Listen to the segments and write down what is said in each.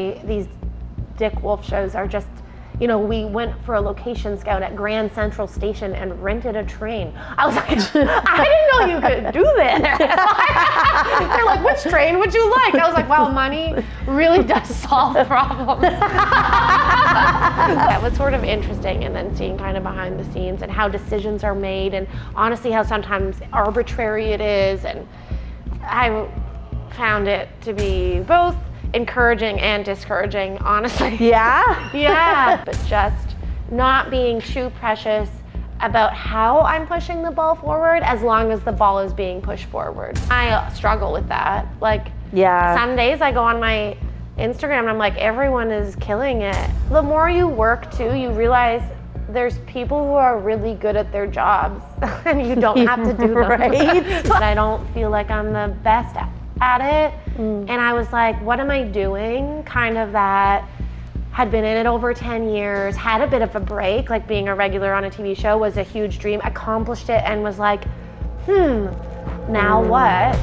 These Dick Wolf shows are just, you know, we went for a location scout at Grand Central Station and rented a train. I was like, I didn't know you could do this. They're like, which train would you like? I was like, wow, money really does solve problems. That was sort of interesting, and then seeing kind of behind the scenes and how decisions are made, and honestly how sometimes arbitrary it is. And I found it to be both encouraging and discouraging, honestly. Yeah? Yeah. But just not being too precious about how I'm pushing the ball forward, as long as the ball is being pushed forward. I struggle with that. Like, yeah. Some days I go on my Instagram and I'm like, everyone is killing it. The more you work too, you realize there's people who are really good at their jobs and you don't have to do them. Right? But I don't feel like I'm the best at it. And I was like, what am I doing? Kind of that had been in it over 10 years, had a bit of a break, like being a regular on a TV show was a huge dream, accomplished it, and was like, now what?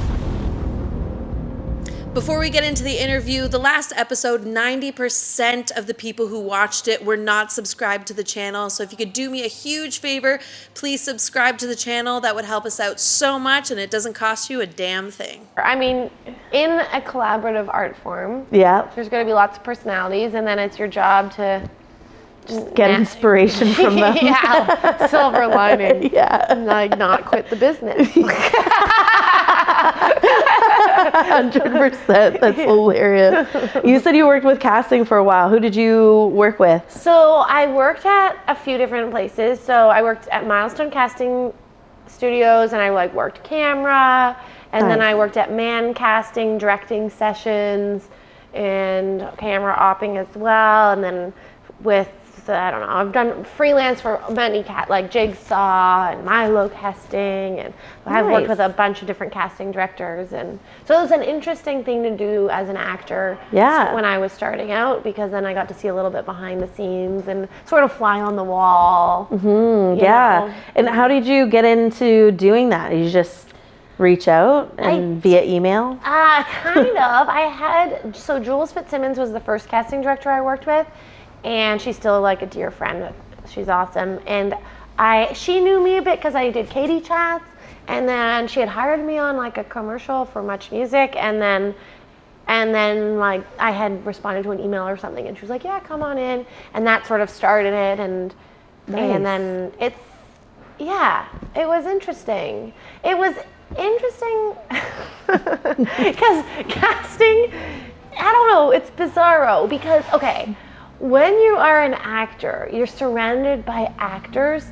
Before we get into the interview, the last episode, 90% of the people who watched it were not subscribed to the channel. So if you could do me a huge favor, please subscribe to the channel. That would help us out so much, and it doesn't cost you a damn thing. I mean, in a collaborative art form, Yeah. there's going to be lots of personalities, and then it's your job to Just get inspiration from them. Yeah, silver lining. Yeah. Like, not quit the business. 100%. That's hilarious. You said you worked with casting for a while. Who did you work with? So I worked at a few different places. So I worked at Milestone Casting Studios, and I worked camera, and then I worked at Man Casting, directing sessions, and camera opping as well. And then with, I don't know, I've done freelance for many Jigsaw and Milo Casting, and I've worked with a bunch of different casting directors, and so it was an interesting thing to do as an actor. Yeah. When I was starting out, because then I got to see a little bit behind the scenes and sort of fly on the wall. Yeah. know. And how did you get into doing that? Did you just reach out and via email? Kind of. So Jules Fitzsimmons was the first casting director I worked with, and she's still like a dear friend. She's awesome. And she knew me a bit because I did Katie Chats, and then she had hired me on like a commercial for Much Music, and then like I had responded to an email or something, and she was like, yeah, come on in, and that sort of started it. And then it was interesting. It was interesting because casting, I don't know, it's bizarro because, okay, when you are an actor, you're surrounded by actors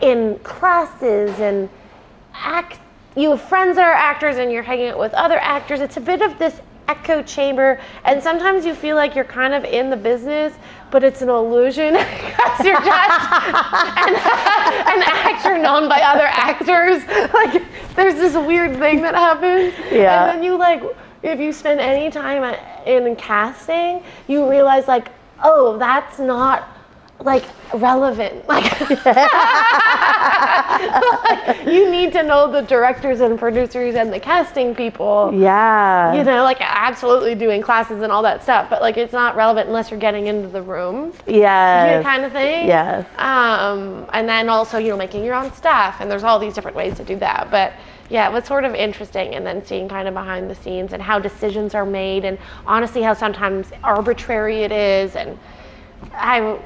in classes, and you have friends that are actors, and you're hanging out with other actors. It's a bit of this echo chamber, and sometimes you feel like you're kind of in the business, but it's an illusion because you're just an actor known by other actors. Like, there's this weird thing that happens. Yeah. And then you if you spend any time in casting, you realize oh, that's not relevant. You need to know the directors and producers and the casting people. Yeah. Absolutely doing classes and all that stuff, but it's not relevant unless you're getting into the room. Yes. Kind of thing. Yes. And then also, making your own stuff, and there's all these different ways to do that. But yeah, it was sort of interesting, and then seeing kind of behind the scenes and how decisions are made, and honestly how sometimes arbitrary it is. And I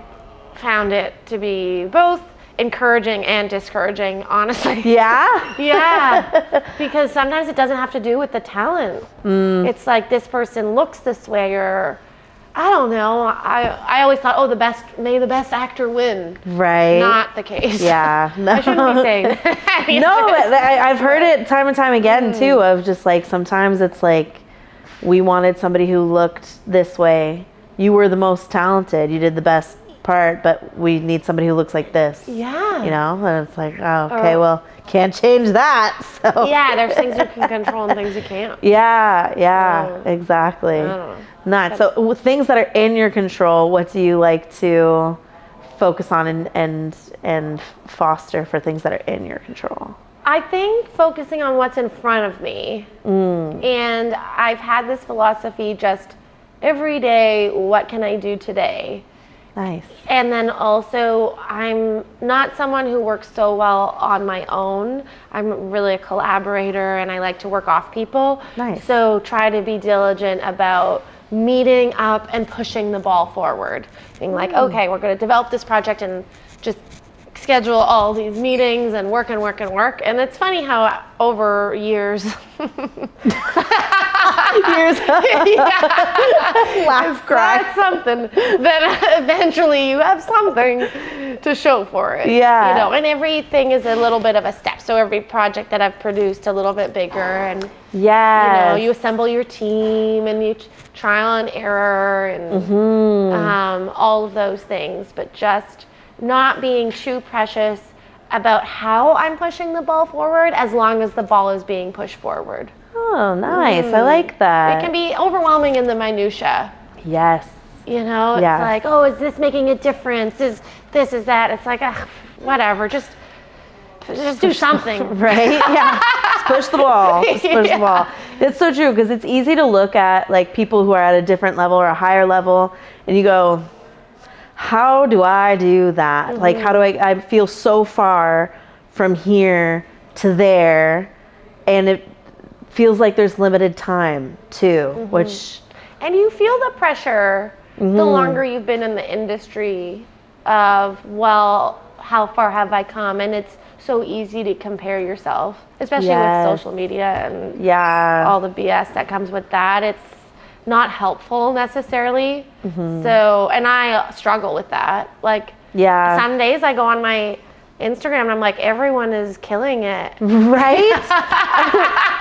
found it to be both encouraging and discouraging, honestly. Yeah? Yeah, because sometimes it doesn't have to do with the talent. It's like, this person looks this way, or I don't know. I always thought, may the best actor win. Right. Not the case. Yeah. No. I shouldn't be saying that. No, I've heard it time and time again too, of just sometimes it's we wanted somebody who looked this way. You were the most talented, you did the best part, but we need somebody who looks like this. Yeah. And it's well, can't change that. So yeah, there's things you can control and things you can't. Yeah, exactly. I don't know. Not so with things that are in your control, what do you like to focus on and foster for things that are in your control? I think focusing on what's in front of me. And I've had this philosophy, just every day, what can I do today? Nice. And then also, I'm not someone who works so well on my own. I'm really a collaborator, and I like to work off people. Nice. So try to be diligent about meeting up and pushing the ball forward. Being like, okay, we're going to develop this project and just schedule all these meetings and work and work and work. And it's funny how over years, Laugh, cry. that's something, then eventually you have something to show for it. Yeah. You know, and everything is a little bit of a step. So every project that I've produced a little bit bigger, and Yes. you assemble your team and you trial and error and all of those things, but just not being too precious about how I'm pushing the ball forward, as long as the ball is being pushed forward. Oh, nice. I like that. It can be overwhelming in the minutia. Yes. You know, it's Yes. like, oh, is this making a difference? Is this, is that? It's like, whatever, just do something. Right? Yeah. Just push the ball. Just push the ball. It's so true, because it's easy to look at like people who are at a different level or a higher level, and you go, how do I do that? Like, how do I feel so far from here to there, and it feels like there's limited time too, which, And you feel the pressure the longer you've been in the industry of, well, how far have I come? And it's so easy to compare yourself, especially Yes. with social media and yeah. all the BS that comes with that. It's not helpful necessarily. So, and I struggle with that. Like, Yeah. some days I go on my Instagram and I'm like, everyone is killing it. Right?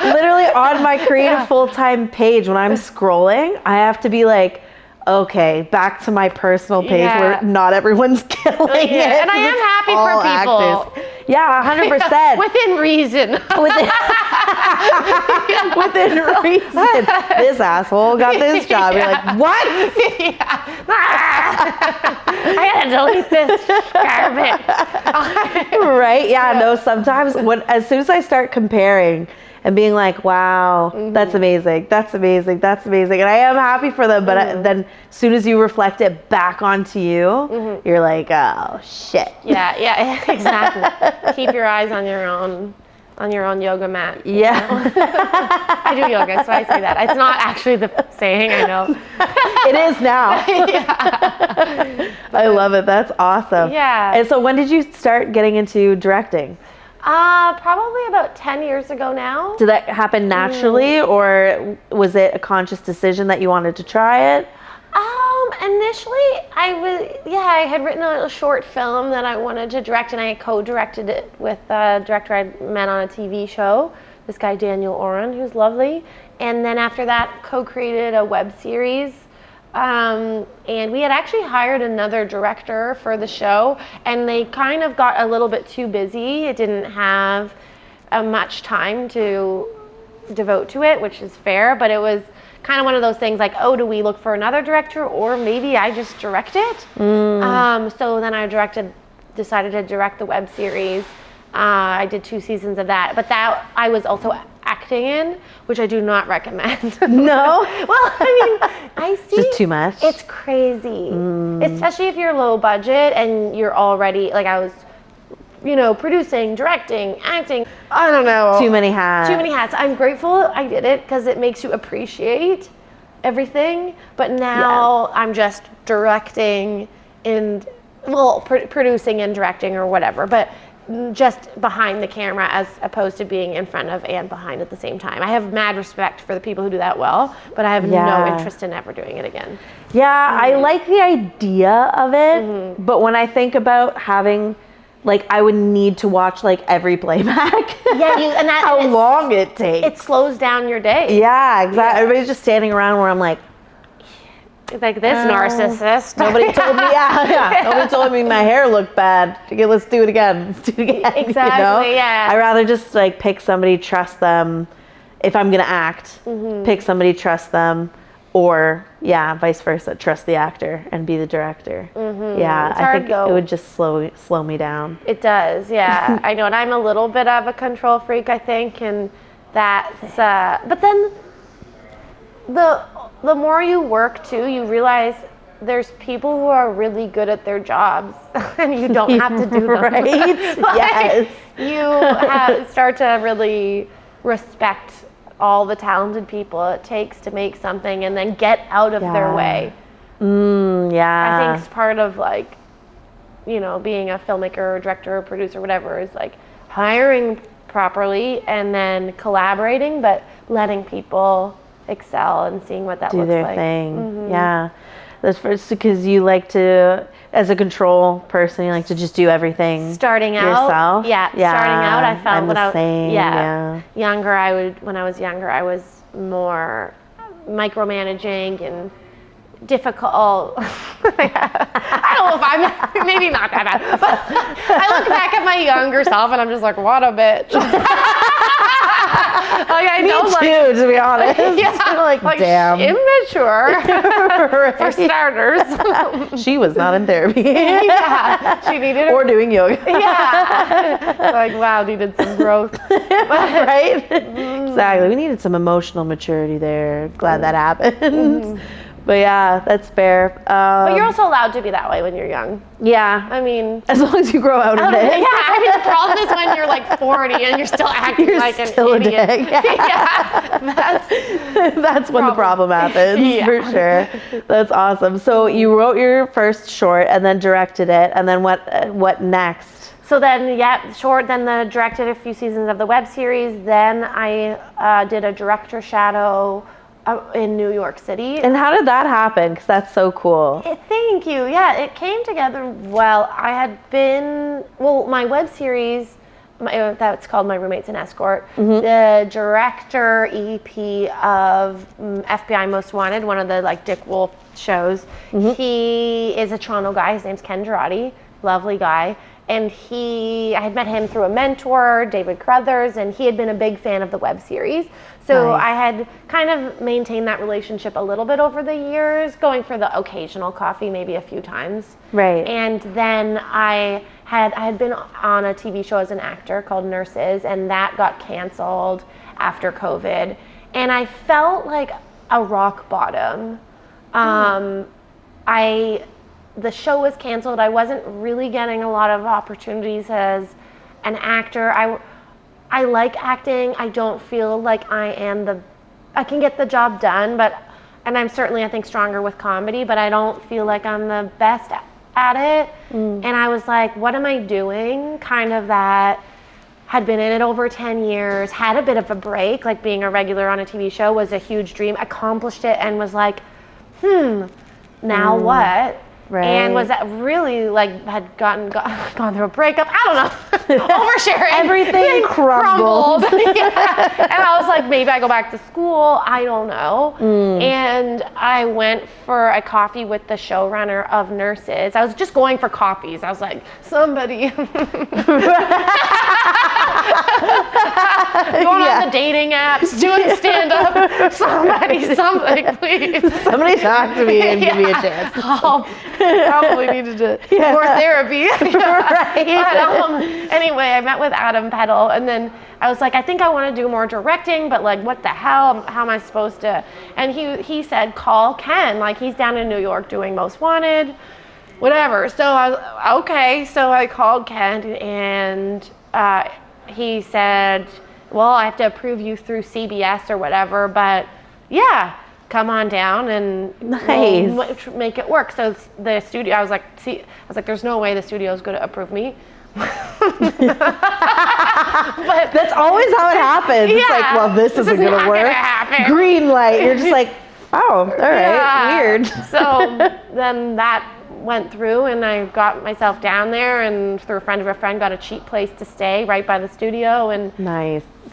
Literally on my creative full-time page, when I'm scrolling, I have to be like, okay, back to my personal page where not everyone's killing it. And I am 'cause it's happy for all people. actors. Yeah, 100%. Within reason. Within reason. This asshole got this job. You're like, what? I gotta delete this garbage. Right? Yeah, no, sometimes as soon as I start comparing and being like, wow, that's amazing, that's amazing, that's amazing, and I am happy for them, but then as soon as you reflect it back onto you, you're like, oh, shit. Yeah, exactly. Keep your eyes on your own yoga mat. you Yeah. know? I do yoga, so I say that. It's not actually the saying, I know. It is now. I love it. That's awesome. Yeah. And so when did you start getting into directing? Probably about 10 years ago now. Did that happen naturally, or was it a conscious decision that you wanted to try it? Initially, I had written a short film that I wanted to direct, and I co-directed it with a director I met on a TV show, this guy Daniel Oren, who's lovely. And then after that, co-created a web series. And we had actually hired another director for the show, and they kind of got a little bit too busy. It didn't have much time to devote to it, which is fair, but it was kind of one of those things like, oh, do we look for another director, or maybe I just direct it? So then I decided to direct the web series. I did 2 seasons of that, but that I was also acting in, which I do not recommend. No? Well, I mean, I see. Just too much? It's crazy, especially if you're low budget and you're already, like I was, producing, directing, acting, I don't know. Too many hats. Too many hats. I'm grateful I did it because it makes you appreciate everything. But now I'm just directing and, producing and directing or whatever. But just behind the camera as opposed to being in front of and behind at the same time. I have mad respect for the people who do that well, but I have no interest in ever doing it again. Yeah, I like the idea of it, but when I think about having, I would need to watch every playback. Yeah, and how long it takes. It slows down your day. Yeah, exactly. Everybody's just standing around where I'm like, like this narcissist. Nobody told me. Nobody told me my hair looked bad. Okay, let's do it again. Let's do it again. Exactly. Yeah. I'd rather just pick somebody, trust them. If I'm gonna act, pick somebody, trust them, or vice versa, trust the actor and be the director. Yeah, I think it would just slow me down. It does. Yeah, I know, and I'm a little bit of a control freak, I think, and that's. But then the more you work too, you realize there's people who are really good at their jobs and you don't have to do them. Right? Yes. You start to really respect all the talented people it takes to make something and then get out of their way. Yeah. I think it's part of like, you know, being a filmmaker or director or producer or whatever is like hiring properly and then collaborating, but letting people excel and seeing what that do looks their like. thing. Yeah. That's first because you like to, as a control person, you like to just do everything Starting out, yourself. starting out, I found I'm when the same. when I was younger, I was more micromanaging and difficult. I don't know if I'm, maybe not that bad, but I look back at my younger self and I'm just like, what a bitch. Like I know, Me too, to be honest. Yeah, like damn. immature for starters. She was not in therapy. Yeah, she needed or doing yoga. Yeah, like wow, needed some growth. Right? Exactly. We needed some emotional maturity there. Glad that happened. But yeah, that's fair. But you're also allowed to be that way when you're young. Yeah. I mean, as long as you grow out of it. Yeah, I mean, the problem is when you're like 40 and you're still acting like still an idiot. a dick. Yeah, that's when the problem happens, for sure. That's awesome. So you wrote your first short and then directed it, and then what next? So then, then directed a few seasons of the web series. Then I did a director shadow in New York City. And how did that happen? Because that's so cool. Thank you. Yeah, it came together well. I had my web series, that's called My Roommate's an Escort. The director EP of FBI Most Wanted, one of the like Dick Wolf shows. He is a Toronto guy. His name's Ken Girardi. Lovely guy. And I had met him through a mentor, David Crothers, and he had been a big fan of the web series. So I had kind of maintained that relationship a little bit over the years, going for the occasional coffee, maybe a few times. Right. And then I had been on a TV show as an actor called Nurses, and that got canceled after COVID. And I felt like a rock bottom. The show was canceled. I wasn't really getting a lot of opportunities as an actor. I like acting. I don't feel like I can get the job done, and I'm certainly, I think, stronger with comedy, but I don't feel like I'm the best at it. And I was like, what am I doing? Kind of that, had been in it over 10 years, had a bit of a break, like being a regular on a TV show was a huge dream, accomplished it, and was like, now what? Right. And was that really like had gone through a breakup? I don't know. Oversharing. Everything crumbled. Yeah. And I was like, maybe I go back to school. I don't know. And I went for a coffee with the showrunner of Nurses. I was just going for coffees. I was like, somebody. Going on the dating apps, doing stand-up. Somebody, please. Somebody talk to me and give me a chance. Probably needed more therapy. Right. But, anyway, I met with Adam Peddle, and then I was like, I think I want to do more directing, but like, what the hell? How am I supposed to? And he said, call Ken. Like, he's down in New York doing Most Wanted, whatever. So I called Ken, and he said, well, I have to approve you through CBS or whatever, but yeah, come on down and we'll make it work. So the studio, I was like, there's no way the studio is going to approve me. But that's always how it happens. It's like, well, this isn't going to work. Green light. You're just like, oh, all right, weird. So then that went through, and I got myself down there, and through a friend of a friend, got a cheap place to stay right by the studio, and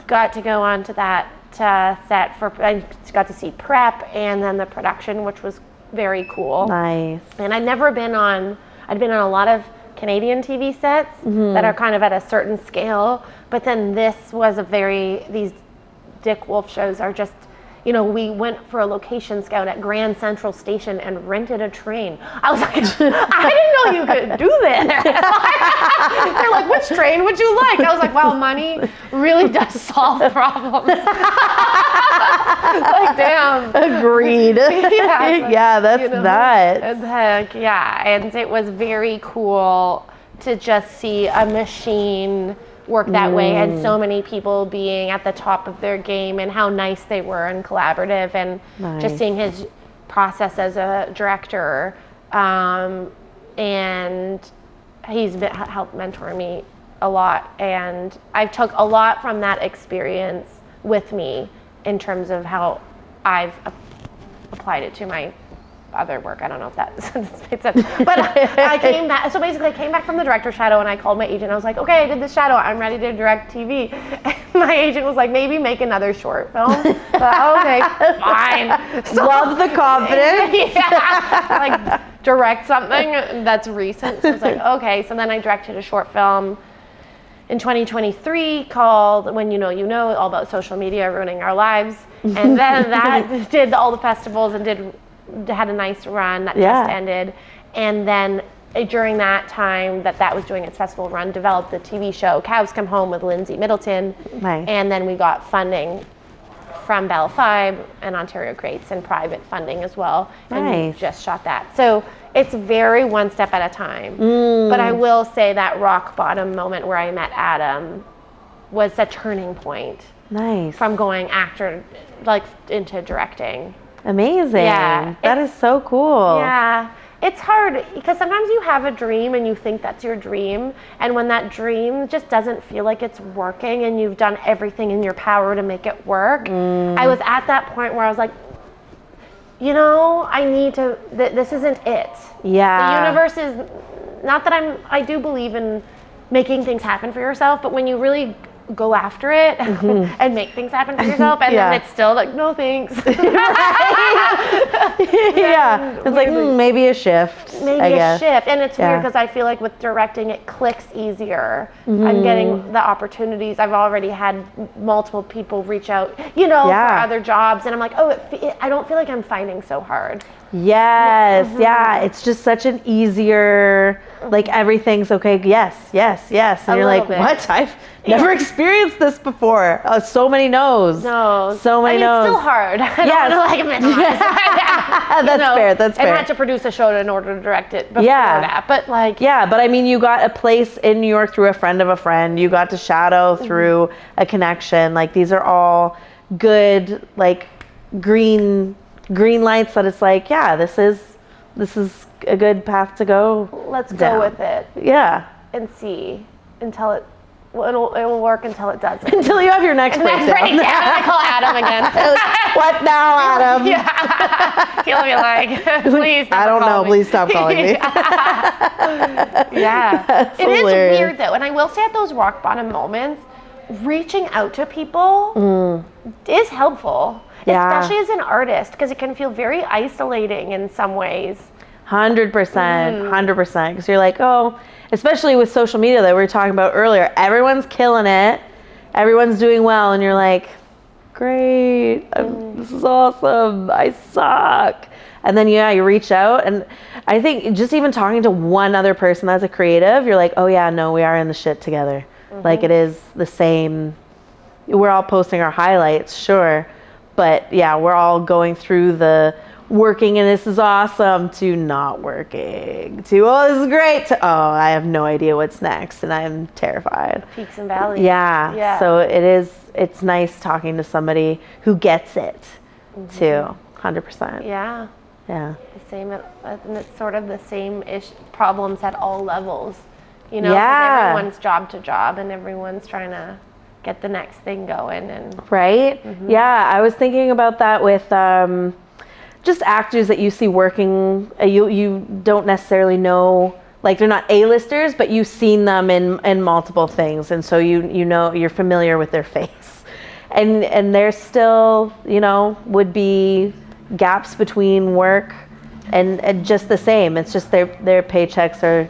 got to go on to that set I got to see prep and then the production, which was very cool. Nice. And I'd been on a lot of Canadian TV sets that are kind of at a certain scale, but then this was these Dick Wolf shows are just, you know, we went for a location scout at Grand Central Station and rented a train. I was like, I didn't know you could do this. They're like, which train would you like? I was like, wow, money really does solve problems. Like, damn. Agreed. Yeah, that's nuts. Heck, yeah. And it was very cool to just see a machine work that way, and so many people being at the top of their game, and how nice they were and collaborative, and just seeing his process as a director. And he's helped mentor me a lot, and I took a lot from that experience with me in terms of how I've applied it to my other work. I don't know if that made sense. But I came back. So basically, I came back from the director's shadow, and I called my agent. I was like, okay, I did the shadow. I'm ready to direct TV. And my agent was like, maybe make another short film. Okay, fine. So, love the confidence. Yeah, like direct something that's recent. So I was like, okay. So then I directed a short film in 2023 called When You Know, all about social media ruining our lives. And then that did all the festivals and had a nice run that just ended. And then during that time that was doing its festival run, developed the TV show Cows Come Home with Lindsay Middleton. Nice. And then we got funding from Bell 5 and Ontario Creates, and private funding as well. Nice. And we just shot that. So it's very one step at a time. But I will say that rock bottom moment where I met Adam was a turning point. Nice. From going actor into directing. Amazing. Yeah. That is so cool. Yeah. It's hard because sometimes you have a dream and you think that's your dream, and when that dream just doesn't feel like it's working and you've done everything in your power to make it work. I was at that point where I was like, you know, I need to, this isn't it. Yeah. The universe is, not that I do believe in making things happen for yourself, but when you really go after it and make things happen for yourself, and then it's still like, no thanks. Yeah, it's like maybe a shift. Maybe a shift, and it's weird because I feel like with directing it clicks easier. I'm getting the opportunities. I've already had multiple people reach out, you know, for other jobs, and I'm like, I don't feel like I'm fighting so hard. Yes, yeah, it's just such an easier, like everything's okay, yes, and you're like, what? I've never experienced this before. So many no's. No. So many no's. It's still hard. I don't want to minimize. That's fair, that's fair. I had to produce a show in order to direct it before that, but Yeah, but I mean, you got a place in New York through a friend of a friend. You got to shadow through a connection. Like, these are all good, like, green lights that it's like, this is a good path to go. Let's go with it. Yeah. And see until it will work until it doesn't. Until you have your next breakdown. I call Adam again. What now, Adam? He'll be like, please I don't know. Please stop calling me. That's hilarious. Is weird though, and I will say at those rock bottom moments, reaching out to people is helpful. Especially as an artist, because it can feel very isolating in some ways. 100%, 100%. Because you're like, especially with social media that we were talking about earlier, everyone's killing it, everyone's doing well, and you're like, great, this is awesome, I suck. And then you reach out, and I think just even talking to one other person that's a creative, you're like, we are in the shit together. Like, it is the same. We're all posting our highlights, sure. But we're all going through the working and this is awesome to not working to this is great to I have no idea what's next and I'm terrified. Peaks and valleys. Yeah. So it's nice talking to somebody who gets it too. 100%. Yeah. The same, and it's sort of the same problems at all levels. You know, 'cause everyone's job to job and everyone's trying to get the next thing going. And right? Yeah, I was thinking about that with just actors that you see working. You don't necessarily know, like, they're not A-listers, but you've seen them in multiple things, and so you know, you're familiar with their face, and there's still, would be gaps between work and just the same. It's just their paychecks are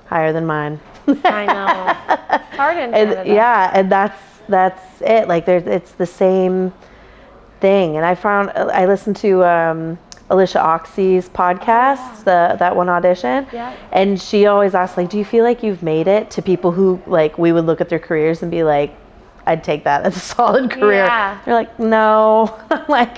higher than mine. I know. It's hard in Canada. And that's it. Like, it's the same thing. And I listened to Alicia Oxy's podcast, that one audition. Yeah. And she always asks, like, do you feel like you've made it, to people who, like, we would look at their careers and be like, I'd take that as a solid career. Yeah. They're like, no. I'm like,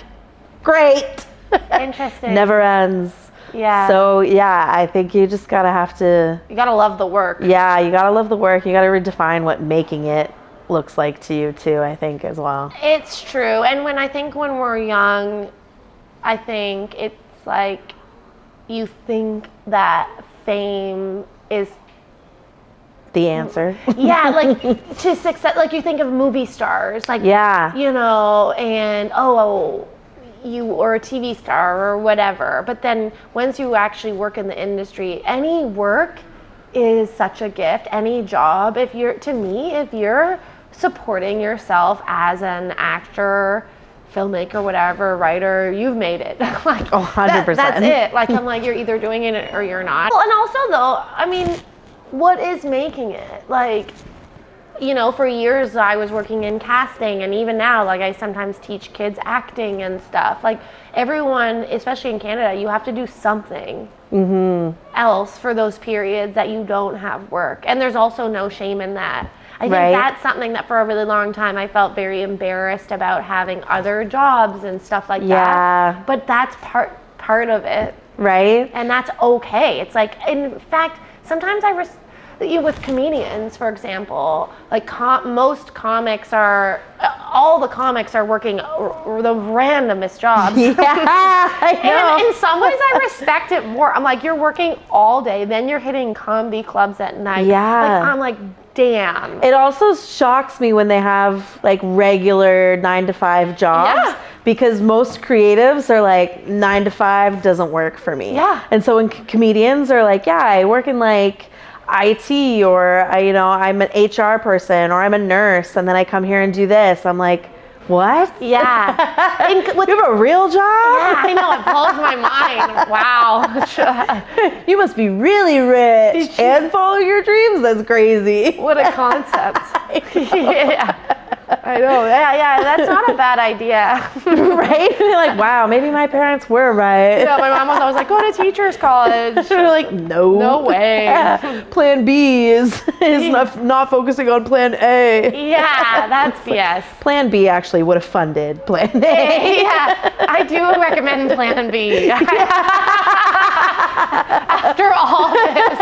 great. Interesting. Never ends. Yeah. So yeah, I think you just gotta have to. You gotta love the work. Yeah, you gotta love the work. You gotta redefine what making it looks like to you too, I think, as well. It's true. And when we're young, I think it's like you think that fame is The answer. yeah, like to success. Like you think of movie stars, like Yeah. you know, and you or a TV star or whatever. But then once you actually work in the industry, any work is such a gift. Any job, if you're supporting yourself as an actor, filmmaker, whatever, writer, you've made it. Like 100%. That's it. Like I'm like, you're either doing it or you're not. Well, and also though, I mean, what is making it? Like, you know, for years I was working in casting, and even now, like I sometimes teach kids acting and stuff. Like everyone, especially in Canada, you have to do something else for those periods that you don't have work. And there's also no shame in that. I think that's something that for a really long time I felt very embarrassed about, having other jobs and stuff like that. But that's part of it. Right? And that's okay. It's like, in fact, sometimes with comedians, for example, like most comics all the comics are working the randomest jobs. Yeah, I know. And in some ways I respect it more. I'm like, you're working all day, then you're hitting comedy clubs at night. Yeah. Like, I'm like, damn. It also shocks me when they have like regular 9-to-5 jobs. Yeah. Because most creatives are like, 9 to 5 doesn't work for me. Yeah. And so when comedians are like, yeah, I work in like IT, or I'm an HR person, or I'm a nurse, and then I come here and do this. I'm like, what? Yeah. You have a real job? Yeah, I know, it blows my mind. Wow. You must be really rich and follow your dreams. That's crazy. What a concept. Yeah. I know. Yeah, that's not a bad idea. Right? You're like, wow, maybe my parents were right. Yeah, my mom was always like, go to teacher's college. They're like, no. No way. Plan B is not focusing on plan A. Yeah, that's BS. Plan B actually would have funded plan A. Yeah, I do recommend Plan B. After all this,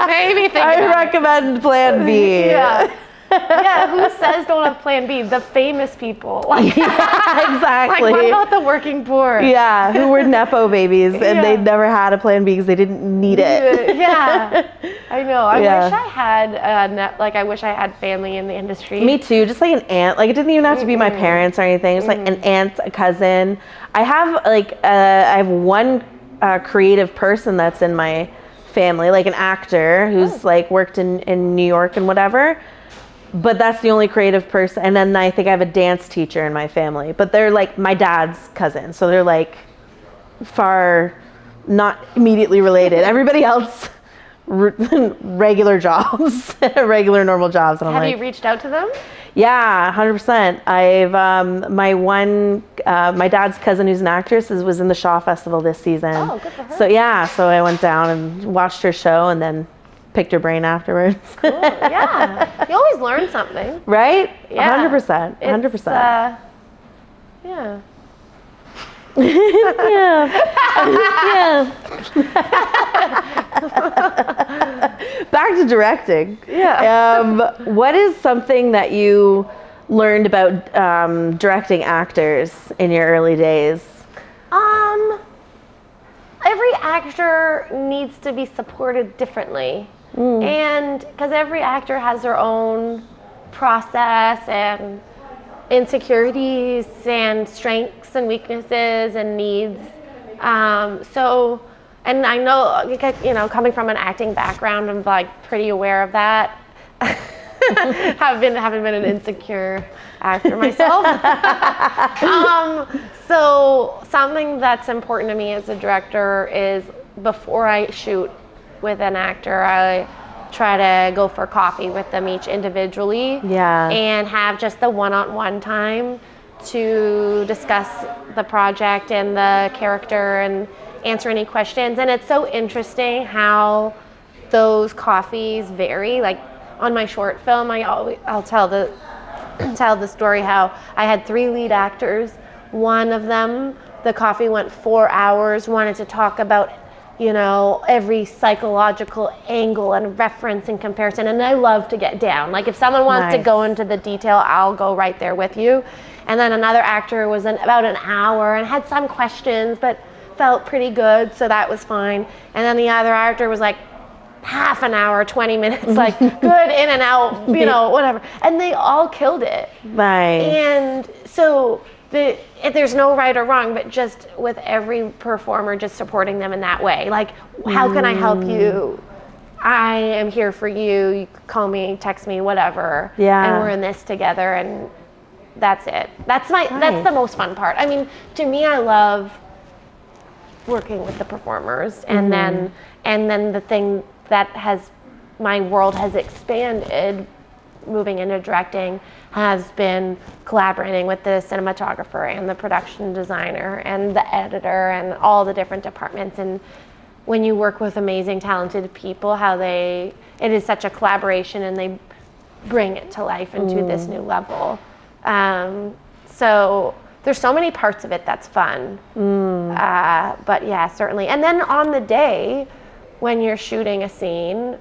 maybe think I about it. recommend plan B. Yeah. Yeah, who says don't have plan B? The famous people. Like, Yeah, exactly. like, what about the working poor? Yeah, who were Nepo babies and they never had a plan B because they didn't need it. Yeah, I know. I Yeah. wish I had I wish I had family in the industry. Me too, just like an aunt. Like it didn't even have to be my parents or anything. Just like an aunt, a cousin. I have one creative person that's in my family, like an actor who's like worked in New York and whatever. But that's the only creative person. And then I think I have a dance teacher in my family. But they're like my dad's cousin. So they're like far not immediately related. Everybody else, regular jobs, regular normal jobs. And I'm Have like, you reached out to them? yeah, 100%. I've my dad's cousin who's an actress was in the Shaw Festival this season. Oh, good for her. So I went down and watched her show and then picked her brain afterwards. Cool. Yeah, you always learn something. Right? Yeah. 100%. 100%. Yeah. Yeah. Back to directing. Yeah. What is something that you learned about directing actors in your early days? Every actor needs to be supported differently. And because every actor has their own process and insecurities and strengths and weaknesses and needs. And I know, coming from an acting background, I'm like pretty aware of that. Having been an insecure actor myself. So something that's important to me as a director is before I shoot with an actor, I try to go for coffee with them each individually. Yeah. And have just the one-on-one time to discuss the project and the character and answer any questions. And it's so interesting how those coffees vary. Like on my short film, I'll tell the story how I had 3 lead actors. One of them, the coffee went 4 hours, wanted to talk about, every psychological angle and reference and comparison. And I love to get down. Like if someone wants to go into the detail, I'll go right there with you. And then another actor was about an hour and had some questions, but felt pretty good. So that was fine. And then the other actor was like half an hour, 20 minutes, like good in and out, whatever. And they all killed it. Nice. And so there's no right or wrong, but just with every performer, just supporting them in that way. Like, how can I help you? I am here for you. You call me, text me, whatever. Yeah. And we're in this together, and that's it. That's the most fun part. I mean, to me, I love working with the performers, and then the thing that my world has expanded moving into directing has been collaborating with the cinematographer and the production designer and the editor and all the different departments. And when you work with amazing, talented people, it is such a collaboration, and they bring it to life into this new level. So there's so many parts of it that's fun. But yeah, certainly. And then on the day when you're shooting a scene,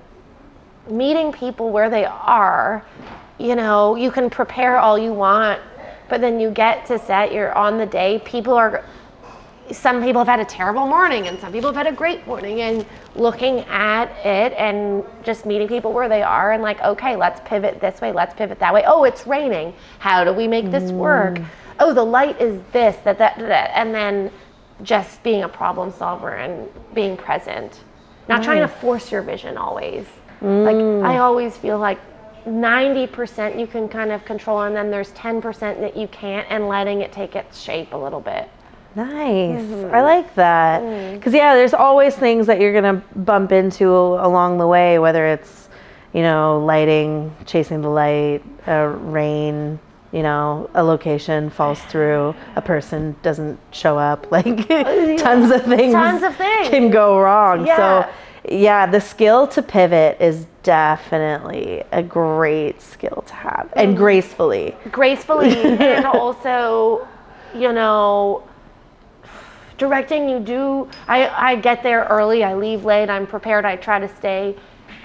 meeting people where they are, you can prepare all you want, but then you get to set, you're on the day, some people have had a terrible morning and some people have had a great morning, and looking at it and just meeting people where they are and like, okay, let's pivot this way, let's pivot that way. Oh, it's raining. How do we make this work? Oh, the light is this, that. And then just being a problem solver and being present. Not trying to force your vision always. Like I always feel like 90% you can kind of control, and then there's 10% that you can't, and letting it take its shape a little bit. Nice. I like that. Because, there's always things that you're going to bump into along the way, whether it's, lighting, chasing the light, rain, a location falls through, a person doesn't show up, like tons of things can go wrong. So the skill to pivot is definitely a great skill to have, and gracefully, and also, directing, I get there early, I leave late, I'm prepared, I try to stay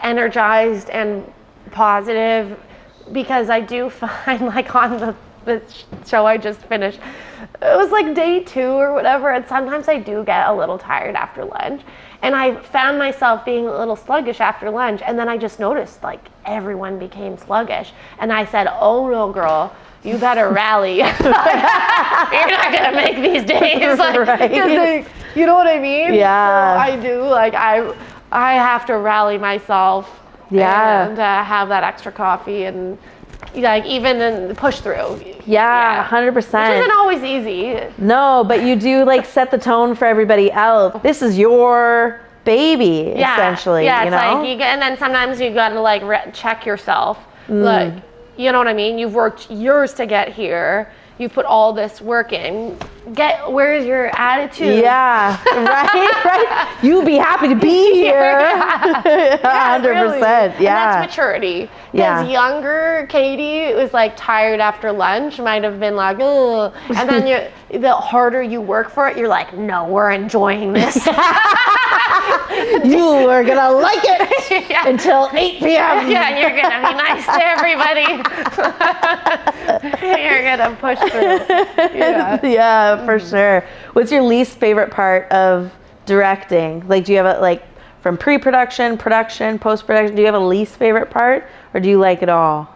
energized and positive, because I do find, like on the show I just finished, it was like day 2 or whatever, and sometimes I do get a little tired after lunch, and I found myself being a little sluggish after lunch, and then I just noticed like everyone became sluggish, and I said, oh no girl, you better rally. You're not gonna make these days, right. You know what I mean? Yeah. So I do, like I have to rally myself. And have that extra coffee and like even push through. 100%. Which isn't always easy. No, but you do like set the tone for everybody else. This is your baby, essentially. Yeah, it's like and then sometimes you gotta like check yourself. Like, you know what I mean? You've worked years to get here. You put all this work in. Where's your attitude? Yeah, right. You'll be happy to be here. 100%. Really. Yeah. And that's maturity. Because younger Katie was like tired after lunch, might have been like, ugh. And then the harder you work for it, you're like, no, we're enjoying this. You are gonna like it until 8 p.m. Yeah, and you're gonna be nice to everybody. You're gonna push through. Yeah, for sure. What's your least favorite part of directing? Like, do you have a from pre-production, production, post-production? Do you have a least favorite part, or do you like it all?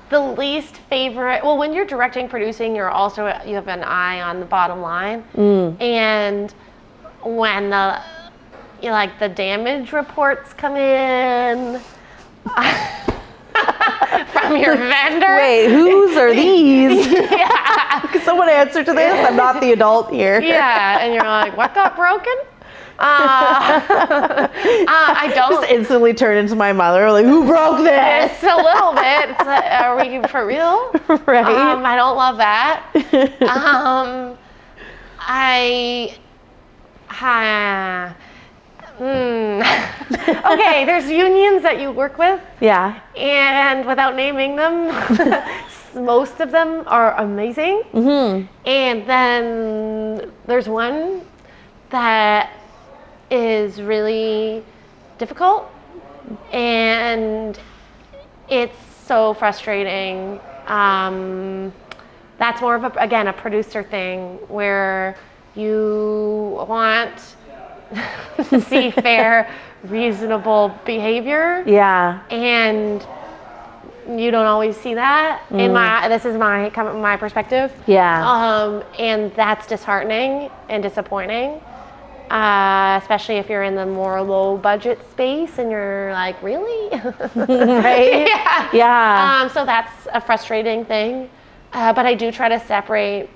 The least favorite. Well, when you're directing, producing, you have an eye on the bottom line, and when the damage reports come in from your vendor. Wait, whose are these? Yeah. Can someone answer to this? I'm not the adult here. Yeah, and you're like, what got broken? I don't. Just instantly turn into my mother, like, who broke this? It's a little bit. It's like, are we for real? Right. I don't love that. Okay, there's unions that you work with, Yeah. and without naming them, most of them are amazing. Mm-hmm. And then there's one that is really difficult, and it's so frustrating. That's more of a producer thing where you want to see fair, reasonable behavior. Yeah. And you don't always see that. This is my perspective. Yeah. And that's disheartening and disappointing. Especially if you're in the more low budget space and you're like, really? Right? Yeah. Yeah. So that's a frustrating thing. But I do try to separate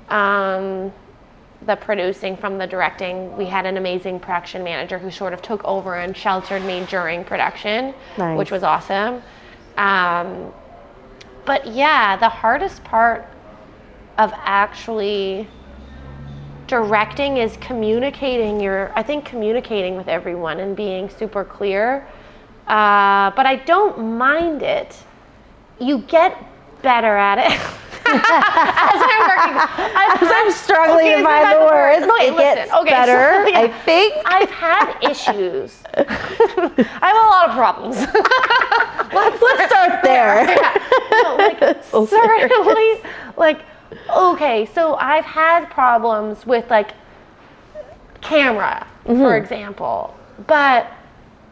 the producing from the directing. We had an amazing production manager who sort of took over and sheltered me during production, Nice. which was awesome. But yeah, the hardest part of actually directing is communicating with everyone and being super clear. But I don't mind it. You get better at it. As I'm struggling to find the words, it gets better, so, yeah, I think. I've had issues. I have a lot of problems. Let's start there. No, certainly, okay, so I've had problems with camera, for example, but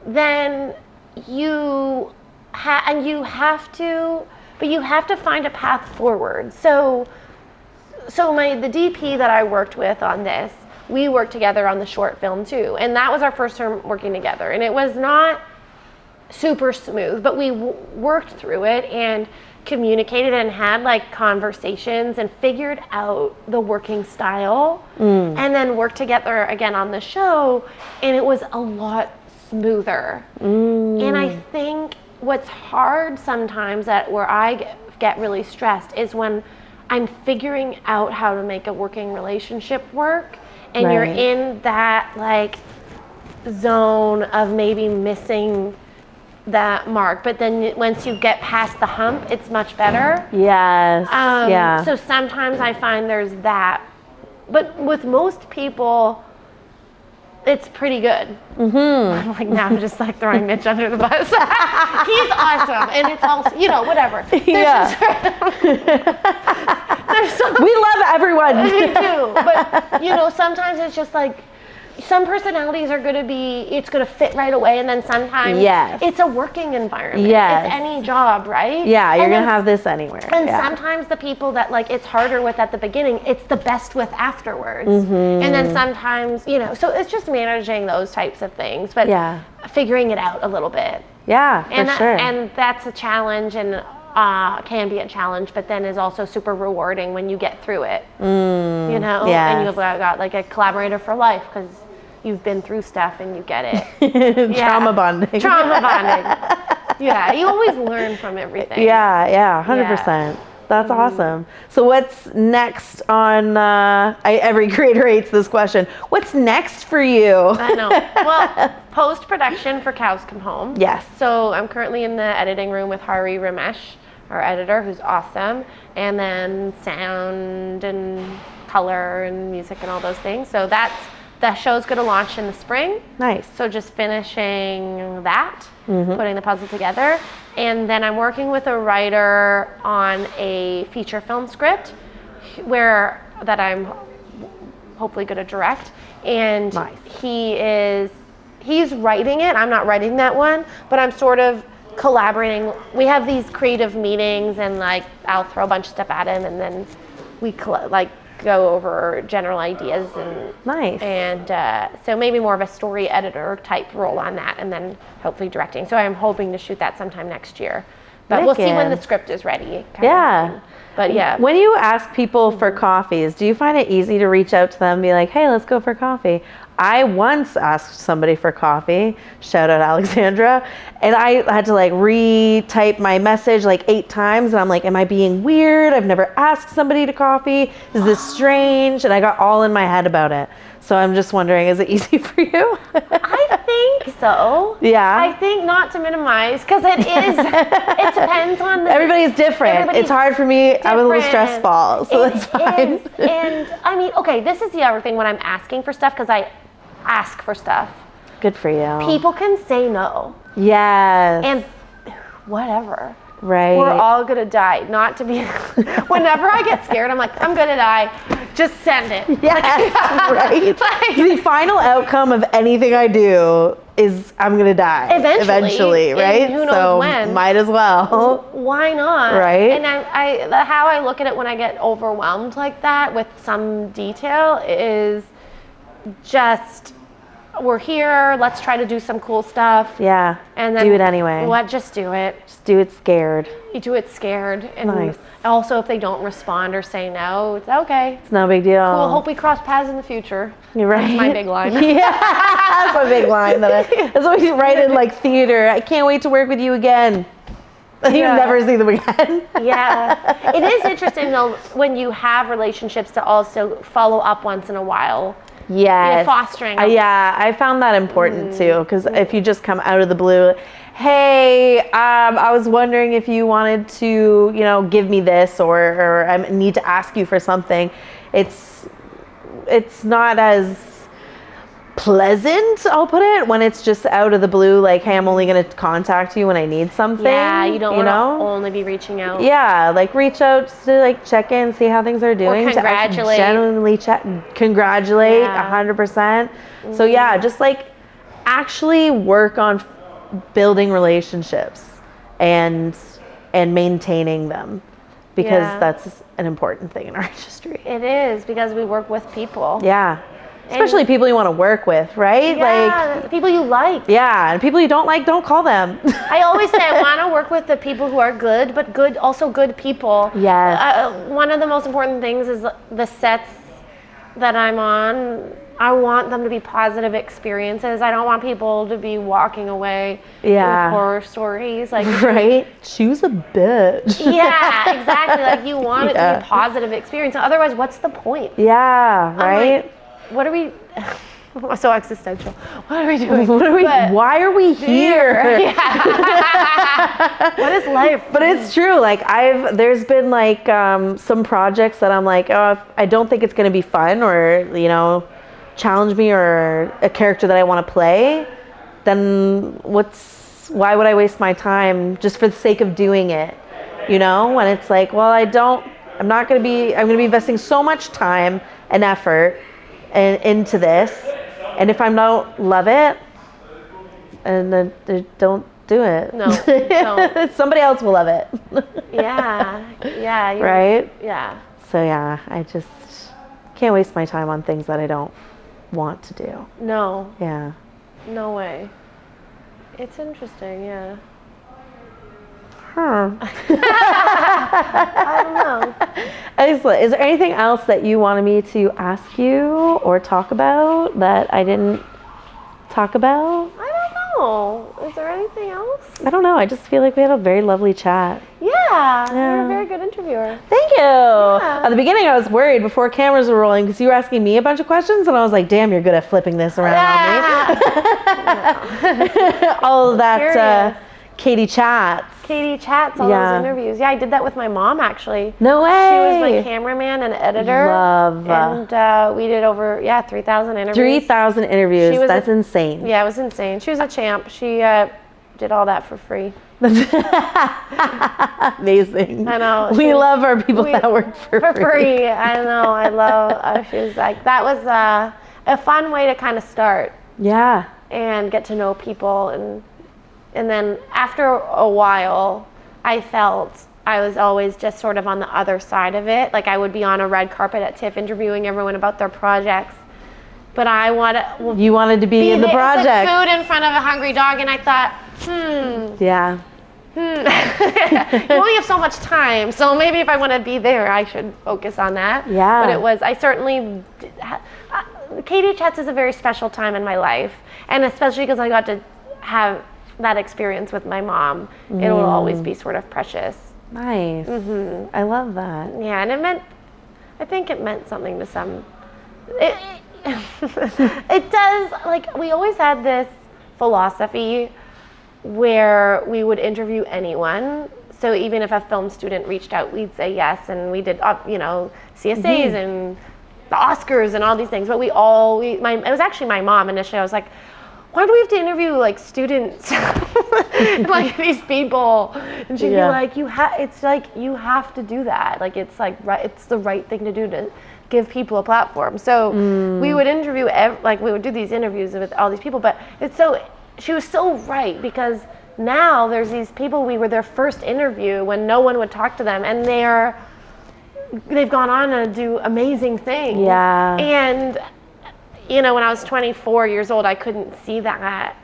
then you have to find a path forward. So the DP that I worked with on this, we worked together on the short film too, and that was our first time working together, and it was not super smooth, but we worked through it and communicated and had conversations and figured out the working style, and then worked together again on the show, and it was a lot smoother. And I think what's hard sometimes where I get really stressed is when I'm figuring out how to make a working relationship work, and Right. you're in that zone of maybe missing that mark, but then once you get past the hump, it's much better. Yes. Yeah. So sometimes I find there's that, but with most people, it's pretty good. Mm-hmm. Now I'm just throwing Mitch under the bus. He's awesome, and it's also whatever. Yeah. We love everyone. We do, but sometimes it's just some personalities are going to it's going to fit right away, and then sometimes it's a working environment. Yes. It's any job, right? Yeah, you're going to have this anywhere. And sometimes the people that it's harder with at the beginning, it's the best with afterwards. And then sometimes, so it's just managing those types of things, but figuring it out a little bit. Yeah, for sure. And that's a challenge, and can be a challenge, but then is also super rewarding when you get through it. And you've got a collaborator for life because you've been through stuff and you get it. Trauma bonding. Yeah, you always learn from everything. Yeah, 100%. That's awesome. So what's next on, every creator hates this question. What's next for you? I know. Well, post-production for Cows Come Home. Yes. So I'm currently in the editing room with Hari Ramesh, our editor, who's awesome. And then sound and color and music and all those things. So the show's going to launch in the spring. Nice. So just finishing that, putting the puzzle together. And then I'm working with a writer on a feature film script that I'm hopefully going to direct. And nice. He's writing it. I'm not writing that one, but I'm sort of collaborating. We have these creative meetings, and I'll throw a bunch of stuff at him, and then we go over general ideas and nice. And so maybe more of a story editor type role on that, and then hopefully directing. So I'm hoping to shoot that sometime next year, but we'll see when the script is ready. But yeah. When you ask people for coffees, do you find it easy to reach out to them and be like, hey, let's go for coffee? I once asked somebody for coffee, shout out Alexandra, and I had to like retype my message like 8 times, and I'm like, am I being weird? I've never asked somebody to coffee. Is this strange? And I got all in my head about it. So I'm just wondering, is it easy for you? I think so. Yeah. I think, not to minimize, because it is, it depends on the... Everybody's different. Everybody's it's hard for me. I'm a little stress different. ball, so It that's fine. is. And I mean, okay, this is the other thing when I'm asking for stuff, because I ask for stuff. Good for you. People can say no. Yes. And whatever. Right. We're all gonna die. Not to be. Whenever I get scared, I'm like, I'm gonna die. Just send it. Yes, right. Like- the final outcome of anything I do is I'm gonna die. Eventually, right? and who knows so when. might as well. Why not? Right. And how I look at it when I get overwhelmed like that with some detail is just, we're here, let's try to do some cool stuff. Yeah. And then do it anyway. What? Just do it. Just do it scared. You do it scared. And Nice. also, if they don't respond or say no, it's okay. It's no big deal. Cool. Hope we cross paths in the future. You're right. That's my big line. Yeah, that's my big line. That's what we write in like theater. I can't wait to work with you again. You Yeah. never see them again. Yeah. It is interesting though when you have relationships to also follow up once in a while. Yes. Fostering. Yeah, I found that important too, because if you just come out of the blue, hey, I was wondering if you wanted to, give me this, or I need to ask you for something. It's not as pleasant, I'll put it, when it's just out of the blue, like, hey, I'm only going to contact you when I need something. Yeah, you don't want to only be reaching out. Yeah, like reach out just to like check in, see how things are doing. Or congratulate. To genuinely congratulate, Yeah. 100%. So yeah, just like actually work on building relationships and maintaining them, because Yeah. that's an important thing in our industry. It is, because we work with people. Yeah. Especially people you want to work with, right? Yeah, people you like. Yeah, and people you don't like, don't call them. I always say I want to work with the people who are good, but also good people. Yes. One of the most important things is the sets that I'm on. I want them to be positive experiences. I don't want people to be walking away with horror stories. Like, right? Choose a bitch. yeah, exactly. Like, you want it to be a positive experience. Otherwise, what's the point? Yeah, right? Like, what are we? So existential. What are we doing? Why are we here? Yeah. What is life? But it's true. Like there's been like some projects that I'm like, oh, I don't think it's gonna be fun, or challenge me, or a character that I want to play. Then why would I waste my time just for the sake of doing it? When it's like, well, I'm gonna be investing so much time and effort into this, and if I don't love it, and then don't do it. No, don't. Somebody else will love it. Yeah, Right? Yeah. So yeah, I just can't waste my time on things that I don't want to do. No, Yeah. no way. It's interesting, yeah. Huh. I don't know. Excellent. Is there anything else that you wanted me to ask you or talk about that I didn't talk about? I don't know. Is there anything else? I don't know. I just feel like we had a very lovely chat. Yeah, you're a very good interviewer. Thank you. At the beginning, I was worried before cameras were rolling, because you were asking me a bunch of questions, and I was like, damn, you're good at flipping this around on me. All of that Curious. Katie chats. Katie chats all those interviews. Yeah, I did that with my mom, actually. No way. She was my cameraman and editor. Love. And we did over 3,000 interviews. 3,000 interviews. She was That's insane. Yeah, it was insane. She was a champ. She did all that for free. Amazing. I know. We love our people that work for free. I know. I love. She was like, that was a fun way to kind of start. Yeah. And get to know people, and then after a while, I felt I was always just sort of on the other side of it. Like, I would be on a red carpet at TIFF interviewing everyone about their projects, but you wanted to be in the project. Food in front of a hungry dog, and I thought, Yeah. you only have so much time, so maybe if I want to be there, I should focus on that. Yeah. But I certainly, Katie Chats is a very special time in my life, and especially because I got to have that experience with my mom. It will always be sort of precious. Nice. I love that. Yeah, and I think it meant something to some. It does, like, we always had this philosophy where we would interview anyone. So even if a film student reached out, we'd say yes, and we did, CSAs and the Oscars and all these things. But it was actually my mom initially. I was like, why do we have to interview like students, like these people? And she'd be like, it's like you have to do that. Like it's like it's the right thing to do to give people a platform. So we would interview, we would do these interviews with all these people. But she was so right, because now there's these people, we were their first interview when no one would talk to them, and they've gone on to do amazing things. Yeah. And when I was 24 years old, I couldn't see that.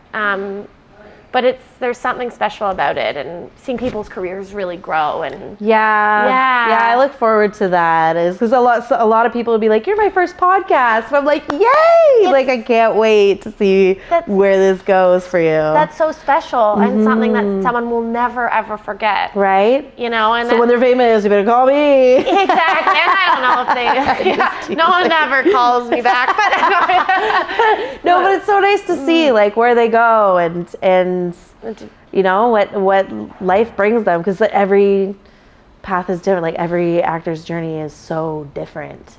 But there's something special about it, and seeing people's careers really grow. And I look forward to that, because a lot of people would be like, "You're my first podcast," and I'm like, "Yay!" Like I can't wait to see where this goes for you. That's so special, and something that someone will never ever forget. Right? And so when they're famous, you better call me. Exactly. And I don't know if they. No one ever calls me back, but no, but it's so nice to see like where they go and what life brings them, because every path is different. Like every actor's journey is so different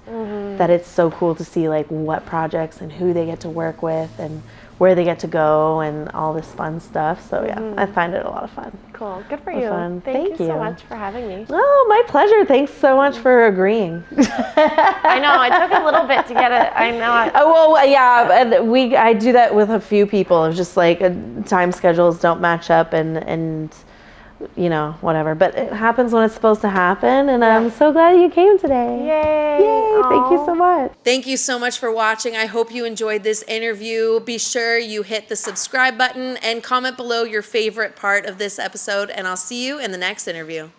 that it's so cool to see like what projects and who they get to work with and where they get to go and all this fun stuff. So I find it a lot of fun. Cool. Good for you. Fun. Thank you so much for having me. Oh, my pleasure. Thanks so much for agreeing. I know. It took a little bit to get it. I know. And I do that with a few people. It's just like time schedules don't match up and whatever. But it happens when it's supposed to happen, and I'm so glad you came today. Yay! Yay! Thank you so much. Thank you so much for watching. I hope you enjoyed this interview. Be sure you hit the subscribe button and comment below your favorite part of this episode, and I'll see you in the next interview.